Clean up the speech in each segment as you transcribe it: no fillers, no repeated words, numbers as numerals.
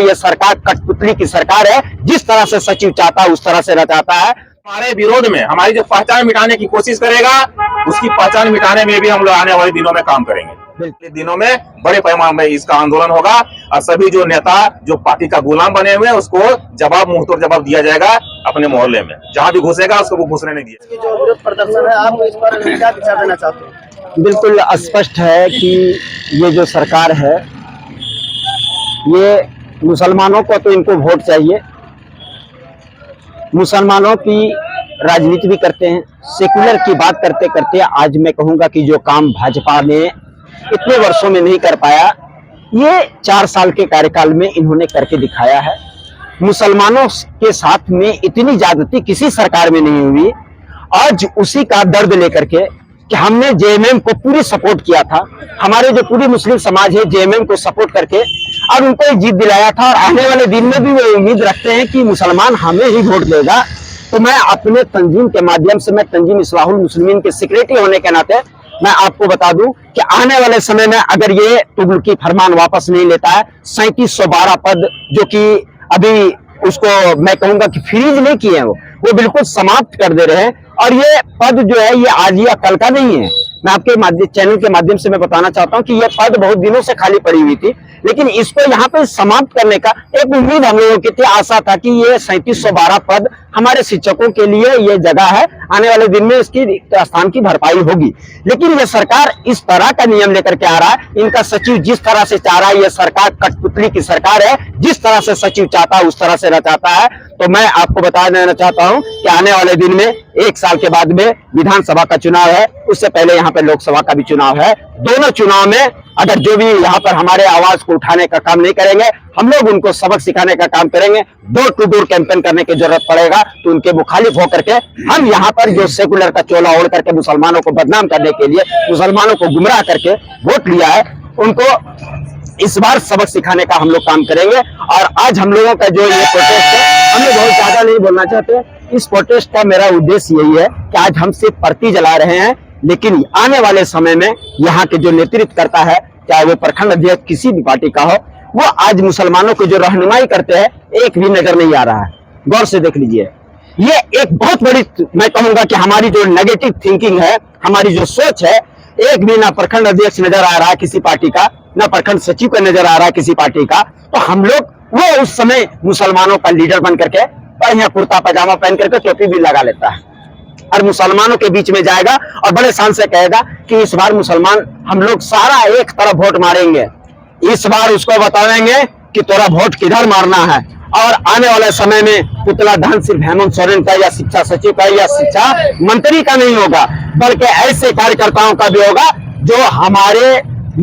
ये सरकार कठपुतली की सरकार है। जिस तरह से सचिव चाहता है उस तरह से रचाता है। हमारे विरोध में हमारी जो पहचान मिटाने की कोशिश करेगा, उसकी पहचान मिटाने में भी हम लोग आने वाले दिनों में काम करेंगे। दिनों में बड़े पैमाने में इसका आंदोलन होगा और सभी जो नेता जो पार्टी का गुलाम बने हुए हैं उसको जवाब, मुंहतोड़ जवाब दिया जाएगा। अपने मोहल्ले में जहां भी घुसेगा उसको वो घुसने नहीं दिया। जो विरोध प्रदर्शन है, आप इस पर क्या विचार देना चाहते हैं? बिल्कुल स्पष्ट है कि ये जो सरकार है, ये मुसलमानों को तो इनको वोट चाहिए, मुसलमानों की राजनीति भी करते हैं। सेकुलर की बात करते करते आज मैं कहूंगा कि जो काम भाजपा ने इतने वर्षों में नहीं कर पाया, ये 4 साल के कार्यकाल में इन्होंने करके दिखाया है। मुसलमानों के साथ में इतनी ज्यादती किसी सरकार में नहीं हुई। आज उसी का दर्द लेकर के कि हमने जेएमएम को पूरी सपोर्ट किया था, हमारे जो पूरी मुस्लिम समाज है जेएमएम को सपोर्ट करके और उनको जीत दिलाया था, और आने वाले दिन में भी वो उम्मीद रखते हैं कि मुसलमान हमें ही वोट देगा। तो मैं अपने तंजीम के माध्यम से, मैं तंजीम इस्लाहुल मुस्लिमीन के सेक्रेटरी होने के नाते मैं आपको बता दूं कि आने वाले समय में अगर ये तुगलकी फरमान वापस नहीं लेता है, 3712 पद जो कि अभी उसको मैं कहूंगा कि फ्रीज नहीं किए हैं, वो बिल्कुल समाप्त कर दे रहे हैं। और ये पद जो है ये आज या कल का नहीं है। मैं आपके चैनल के माध्यम से मैं बताना चाहता हूं कि ये पद बहुत दिनों से खाली पड़ी हुई थी, लेकिन इसको यहाँ पे समाप्त करने का एक उम्मीद हम लोगों की थी, आशा था कि ये 3712 पद हमारे शिक्षकों के लिए ये जगह है, आने वाले दिन में इसकी स्थान की भरपाई होगी। लेकिन ये सरकार इस तरह का नियम लेकर के आ रहा है, इनका सचिव जिस तरह से चाह रहा है, ये सरकार कठपुतली की सरकार है। जिस तरह से सचिव चाहता है उस तरह से रचाता है। तो मैं आपको बता देना चाहता हूं कि आने वाले दिन में 1 साल के बाद में विधानसभा का चुनाव है, उससे पहले यहाँ पे लोकसभा का भी चुनाव है। दोनों चुनाव में अगर जो भी यहाँ पर हमारे आवाज को उठाने का काम नहीं करेंगे, हम लोग उनको सबक सिखाने का काम करेंगे। डोर टू डोर कैंपेन करने की जरूरत पड़ेगा, तो उनके मुखालिफ होकर के हम यहाँ पर जो सेकुलर का चोला ओढ़ करके मुसलमानों को बदनाम करने के लिए, मुसलमानों को गुमराह करके वोट लिया है, उनको इस बार सबक सिखाने का हम लोग काम करेंगे। और आज हम लोगों का जो ये प्रोटेस्ट है, हम लोग बहुत ज्यादा नहीं बोलना चाहते। इस प्रोटेस्ट का मेरा उद्देश्य यही है कि आज हम सिर्फ पर्ची जला रहे हैं, लेकिन आने वाले समय में यहाँ के जो नेतृत्व करता है, चाहे वो प्रखंड अध्यक्ष किसी भी पार्टी का हो, वो आज मुसलमानों को जो रहनुमाई करते हैं एक भी नजर नहीं आ रहा है। गौर से देख लीजिए, ये एक बहुत बड़ी, मैं कहूंगा कि हमारी जो नेगेटिव थिंकिंग है, हमारी जो सोच है, एक भी ना प्रखंड अध्यक्ष नजर आ रहा है किसी पार्टी का, ना प्रखंड सचिव का नजर आ रहा है किसी पार्टी का। तो हम लोग वो उस समय मुसलमानों का लीडर बन करके बढ़िया कुर्ता पजामा पहन करके टोपी भी लगा लेता है और मुसलमानों के बीच में जाएगा और बड़े शान से कहेगा कि इस बार मुसलमान हम लोग सारा एक तरफ वोट मारेंगे। इस बार उसको बताएंगे कि तेरा वोट किधर मारना है। और आने वाले समय में पुतला दहन सिर्फ हेमंत सोरेन का या शिक्षा सचिव का या शिक्षा मंत्री का नहीं होगा, बल्कि ऐसे कार्यकर्ताओं का भी होगा जो हमारे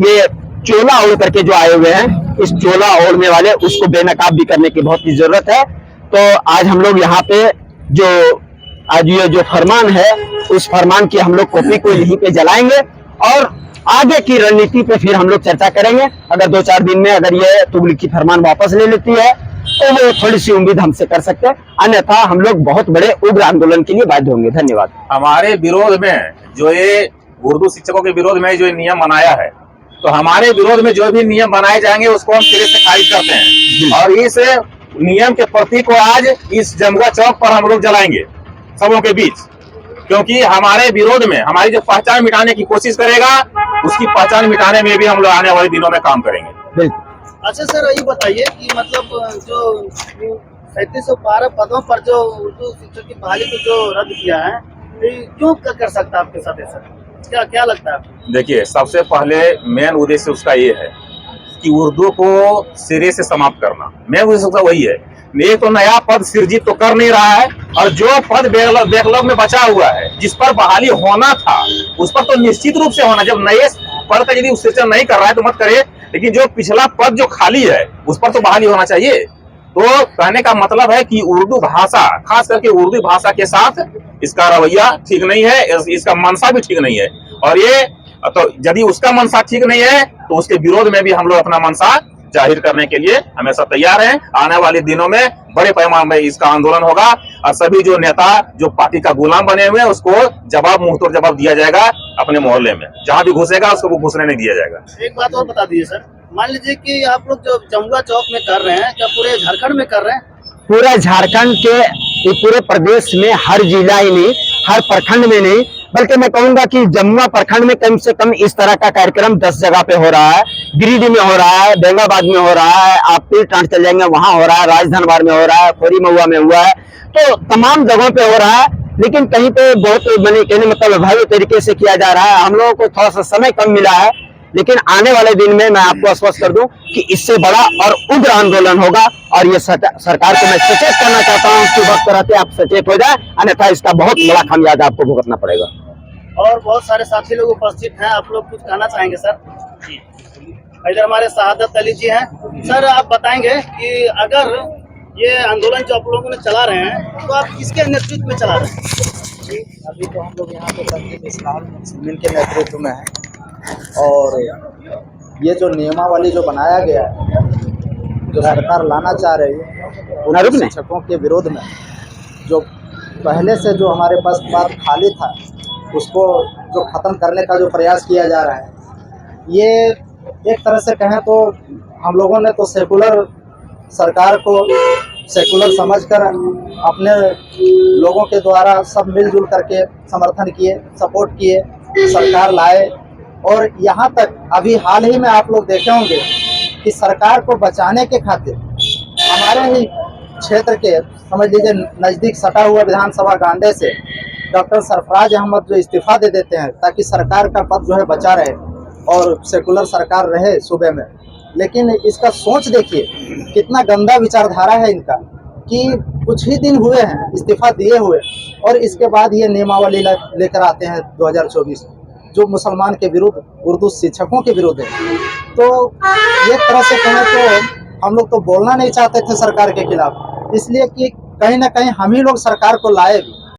ये चोला ओढ़ करके जो आए हुए हैं, इस चोला ओढ़ने वाले उसको बेनकाब भी करने की बहुत ही जरूरत है। तो आज हम लोग यहाँ पे जो आज ये जो फरमान है, उस फरमान की हम लोग कॉपी को यहीं पे जलाएंगे और आगे की रणनीति पे फिर हम लोग चर्चा करेंगे। अगर 2-4 दिन में अगर ये तुगलकी फरमान वापस ले लेती है तो वो थोड़ी सी उम्मीद हमसे कर सकते हैं, अन्यथा हम लोग बहुत बड़े उग्र आंदोलन के लिए बाध्य होंगे। धन्यवाद। हमारे विरोध में जो ये उर्दू शिक्षकों के विरोध में जो नियम बनाया है, तो हमारे विरोध में जो भी नियम बनाए जाएंगे उसको हम सिरे से खारिज करते हैं और इस नियम के प्रतीक को आज इस जमगा चौक पर हम लोग जलाएंगे सबों के बीच, क्योंकि हमारे विरोध में हमारी जो पहचान मिटाने की कोशिश करेगा, उसकी पहचान मिटाने में भी हम लोग आने वाले दिनों में काम करेंगे। अच्छा सर, ये बताइए कि मतलब जो 3712 पदों पर जो उर्दू शिक्षक की बहाली को जो रद्द किया है, क्यों कर सकता है आपके साथ ऐसा? क्या लगता है आपको? देखिए, सबसे पहले मेन उद्देश्य उसका ये है कि उर्दू को सिरे से समाप्त करना। मेन उद्देश्य उसका वही है। एक तो नया पद सृजित तो कर नहीं रहा है, और जो पद बैकलॉग में बचा हुआ है, जिस पर बहाली होना था, उस पर तो निश्चित रूप से होना। जब नए पद का यदि सृजन नहीं कर रहा है तो मत करे, लेकिन जो पिछला पद जो खाली है उस पर तो बहाली होना चाहिए। तो कहने का मतलब है कि उर्दू भाषा, खास करके उर्दू भाषा के साथ इसका रवैया ठीक नहीं है, इसका मनसा भी ठीक नहीं है। और ये तो यदि उसका मनसा ठीक नहीं है तो उसके विरोध में भी हम लोग अपना मनसा जाहिर करने के लिए हमेशा तैयार हैं। आने वाले दिनों में बड़े पैमाने में इसका आंदोलन होगा और सभी जो नेता जो पार्टी का गुलाम बने हुए हैं उसको जवाब, मुंहतोड़ जवाब दिया जाएगा। अपने मोहल्ले में जहां भी घुसेगा उसको वो घुसने नहीं दिया जाएगा। एक बात और बता दीजिए सर, मान लीजिए कि आप लोग जो जमुआ चौक में कर रहे हैं, क्या पूरे झारखंड में कर रहे हैं? पूरा झारखंड के ये पूरे प्रदेश में हर जिला ही नहीं, हर प्रखंड में नहीं, बल्कि मैं कहूंगा कि जमुआ प्रखंड में कम से कम इस तरह का कार्यक्रम 10 जगह पे हो रहा है। गिरिडीह में हो रहा है, बेंगाबाद में हो रहा है, आप तीर्थांठ चल जाएंगे वहां हो रहा है, राजधनवार में हो रहा है, खोरी महुआ में हुआ है, तो तमाम जगहों पे हो रहा है। लेकिन कहीं पे बहुत मैंने कहने मतलब प्रभावी तरीके से किया जा रहा है। हम लोगों को थोड़ा सा समय कम मिला है, लेकिन आने वाले दिन में मैं आपको आश्वस्त कर दूं कि इससे बड़ा और उग्र आंदोलन होगा। और ये सरकार को मैं सचेत करना चाहता हूं कि वक्त रहते आप सचेत हो जाए, अन्यथा इसका बहुत बड़ा खामियाजा आपको भुगतना पड़ेगा। और बहुत सारे साथी लोग उपस्थित हैं, आप लोग कुछ कहना चाहेंगे सर? इधर हमारे शहादत अली जी हैं। सर, आप बताएंगे कि अगर ये आंदोलन जो आप लोगों ने चला रहे हैं, तो आप किसके नेतृत्व में चला रहे हैं? अभी तो हम लोग यहाँ पे तंजीम इस्लाहुल मुस्लिमीन के नेतृत्व में हैं, और ये जो नियमावली जो बनाया गया है, जो सरकार लाना चाह रही है शिक्षकों के विरोध में, जो पहले से जो हमारे पास बात खाली था उसको जो ख़त्म करने का जो प्रयास किया जा रहा है, ये एक तरह से कहें तो हम लोगों ने तो सेकुलर सरकार को सेकुलर समझकर अपने लोगों के द्वारा सब मिलजुल करके समर्थन किए, सपोर्ट किए, सरकार लाए। और यहाँ तक अभी हाल ही में आप लोग देखे होंगे कि सरकार को बचाने के खातिर हमारे ही क्षेत्र के समझ लीजिए नज़दीक सटा हुआ विधानसभा गांडे से डॉक्टर सरफराज अहमद जो इस्तीफा दे देते हैं ताकि सरकार का पद जो है बचा रहे और सेकुलर सरकार रहे सूबे में। लेकिन इसका सोच देखिए, कितना गंदा विचारधारा है इनका कि कुछ ही दिन हुए हैं इस्तीफा दिए हुए, और इसके बाद ये नियमावली लेकर आते हैं 2024 जो मुसलमान के विरुद्ध, उर्दू शिक्षकों के विरुद्ध है। तो एक तरह से कहें तो हम लोग तो बोलना नहीं चाहते थे सरकार के खिलाफ, इसलिए कि कहीं ना कहीं हम ही लोग सरकार को लाए भी।